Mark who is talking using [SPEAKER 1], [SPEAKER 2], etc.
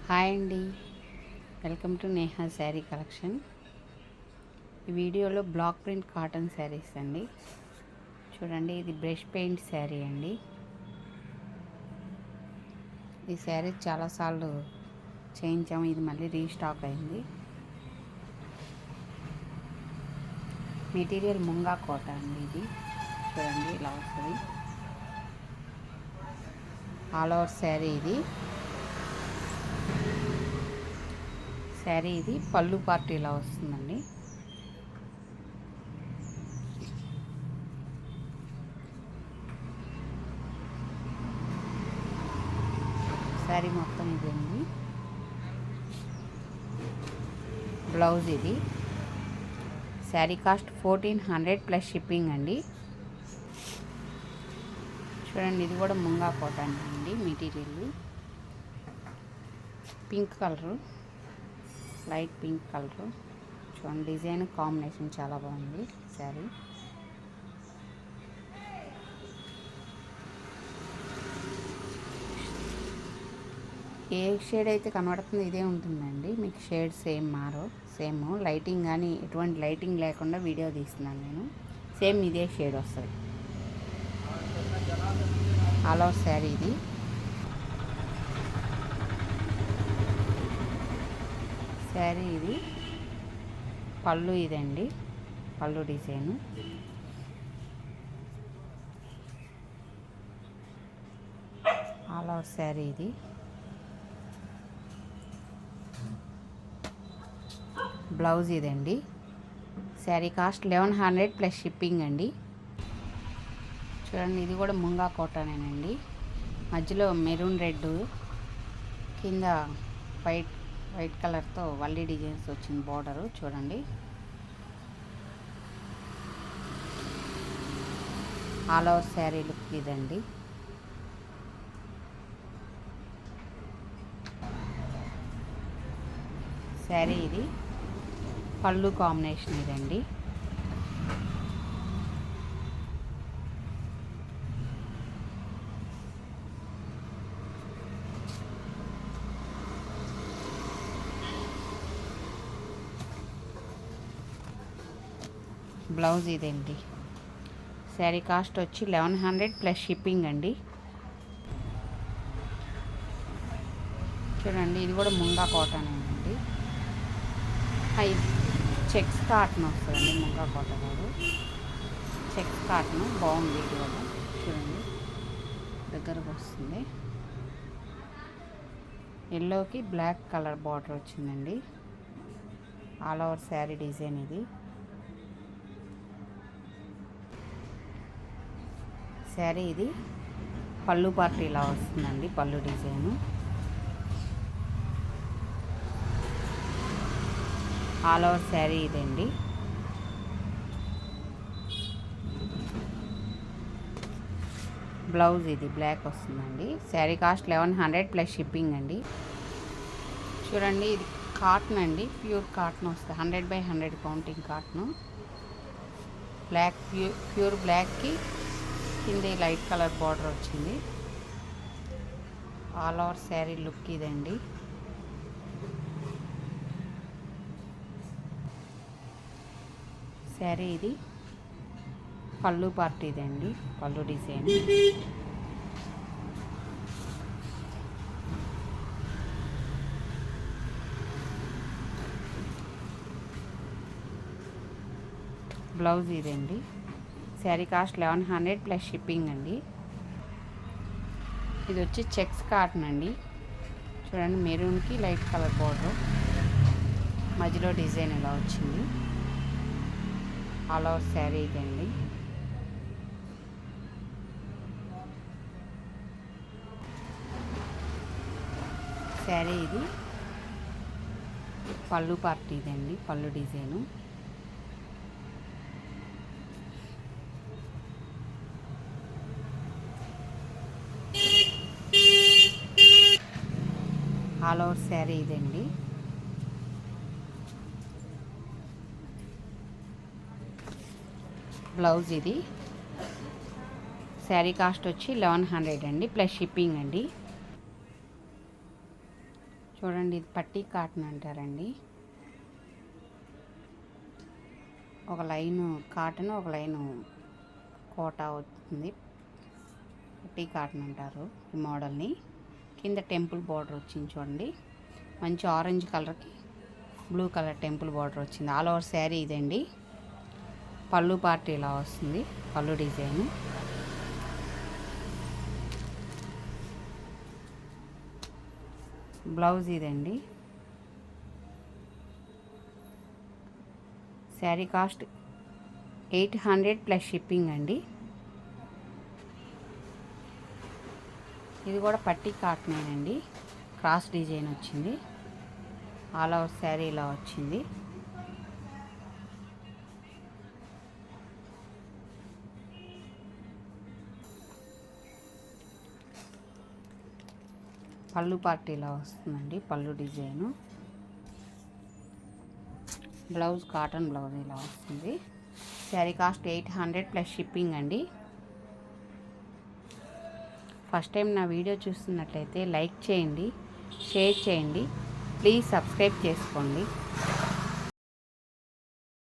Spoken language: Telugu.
[SPEAKER 1] హాయ్ అండి, welcome to Neha sari collection. ఈ వీడియోలో బ్లాక్ ప్రింట్ కాటన్ శారీస్ అండి. చూడండి, ఇది బ్రష్ పెయింట్ శారీ అండి. ఈ శారీ చాలాసార్లు చేయించాము, ఇది మళ్ళీ రీస్టాక్ అయింది. మెటీరియల్ ముంగా కోట అండి. ఇది చూడండి ఇలా వస్తుంది. ఆల్ ఓవర్ శారీ ఇది పళ్ళు పార్ట్ ఇలా వస్తుందండి. శారీ మొత్తం ఇదండి. బ్లౌజ్ ఇది. శారీ కాస్ట్ 1400 ప్లస్ షిప్పింగ్ అండి. చూడండి, ఇది కూడా ముంగా కాటన్ అండి. Material pink colour, light pink colour. చూడండి, డిజైన్ కాంబినేషన్ చాలా బాగుంది. శారీ ఏ షేడ్ అయితే కనబడుతుందో ఇదే ఉంటుందండి. మీకు షేడ్ సేమ్ సేమ్ లైటింగ్ కానీ ఎటువంటి లైటింగ్ లేకుండా వీడియో తీస్తున్నాను నేను. సేమ్ ఇదే షేడ్ వస్తుంది. ఆల్ ఓవర్ శారీ ఇది. శారీ ఇది పళ్ళు ఇదండి. పళ్ళు డిజైను. ఆల్ ఓవర్ శారీ ఇది. బ్లౌజ్ ఇదండి. శారీ కాస్ట్ 1100 ప్లస్ షిప్పింగ్ అండి. చూడండి, ఇది కూడా ముంగా కాటనేనండి. మధ్యలో మెరూన్ రెడ్, కింద వైట్ కలర్తో వల్లి డిజైన్స్ వచ్చింది బార్డరు. చూడండి, ఆల్ ఓవర్ శారీ లుక్ ఇదండి. శారీ ఇది పళ్ళు కాంబినేషన్ ఇదండి. బ్లౌజ్ ఇదండి. శారీ కాస్ట్ వచ్చి 1100 ప్లస్ షిప్పింగ్ అండి. చూడండి, ఇది కూడా ముంగా కాటన్ అండి. చెక్స్ కాటన్ వస్తుందండి. ముంగా కాటన్ కాదు, చెక్స్ కాటన్. బాగుంది ఇది కూడా. చూడండి, దగ్గరకు వస్తుంది. ఎల్లోకి బ్లాక్ కలర్ బార్డర్ వచ్చిందండి. ఆల్ ఓవర్ శారీ డిజైన్ ఇది. శారీ ఇది పళ్ళు పార్ట్ ఇలా వస్తుందండి. పళ్ళు డిజైను. ఆల్ ఓవర్ శారీ ఇదండి. బ్లౌజ్ ఇది బ్లాక్ వస్తుందండి. శారీ కాస్ట్ 1100 ప్లస్ షిప్పింగ్ అండి. చూడండి, ఇది కాటన్ అండి. ప్యూర్ కాటన్ వస్తుంది. 100/100 కౌంటింగ్ కాటను. బ్లాక్ ప్యూర్ బ్లాక్కి కింద లైట్ కలర్ బార్డర్ వచ్చింది. ఆల్ ఓవర్ శారీ లుక్ ఇదండి. శారీ ఇది పళ్ళు పార్ట్ ఇదండి. పళ్ళు డిజైన్. బ్లౌజ్ ఇదండి. శారీ కాస్ట్ 1100 ప్లస్ షిప్పింగ్ అండి. ఇది వచ్చి చెక్స్ కాటన్ అండి. చూడండి, మెరూన్కి లైట్ కలర్ బార్డర్, మధ్యలో డిజైన్ ఇలా వచ్చింది. ఆల్ ఓవర్ శారీ ఇదండి. శారీ ఇది పళ్ళు పార్ట్ ఇదండి. పళ్ళు డిజైను. ఆల్ ఓవర్ శారీ ఇదండి. బ్లౌజ్ ఇది. శారీ కాస్ట్ వచ్చి 1100 అండి ప్లస్ షిప్పింగ్ అండి. చూడండి, ఇది పట్టీ కాటన్ అంటారండి. ఒక లైను కాటన్, ఒక లైను కోటా అవుతుంది. పట్టీ కాటన్ అంటారు ఈ మోడల్ని. కింద టెంపుల్ బార్డర్ వచ్చింది చూడండి, మంచి ఆరెంజ్ కలర్కి బ్లూ కలర్ టెంపుల్ బార్డర్ వచ్చింది. ఆల్ ఓవర్ శారీ ఇదండి. పళ్ళు పార్ట్ ఇలా వస్తుంది, పళ్ళు డిజైన్. బ్లౌజ్ ఇదండి. శారీ కాస్ట్ 800 ప్లస్ షిప్పింగ్ అండి. ఇది కూడా పట్టీ కాటనేనండి, క్రాస్ డిజైన్ వచ్చింది. ఆల్ ఓవర్ శారీ ఇలా వచ్చింది. పళ్ళు పార్ట్ ఇలా వస్తుందండి, పళ్ళు డిజైను. బ్లౌజ్ కాటన్ బ్లౌజ్ ఇలా వస్తుంది. శారీ కాస్ట్ 800 ప్లస్ షిప్పింగ్ అండి. ఫస్ట్ టైం నా వీడియో చూస్తున్నట్లయితే లైక్ చేయండి, షేర్ చేయండి, ప్లీజ్ సబ్స్క్రైబ్ చేసుకోండి.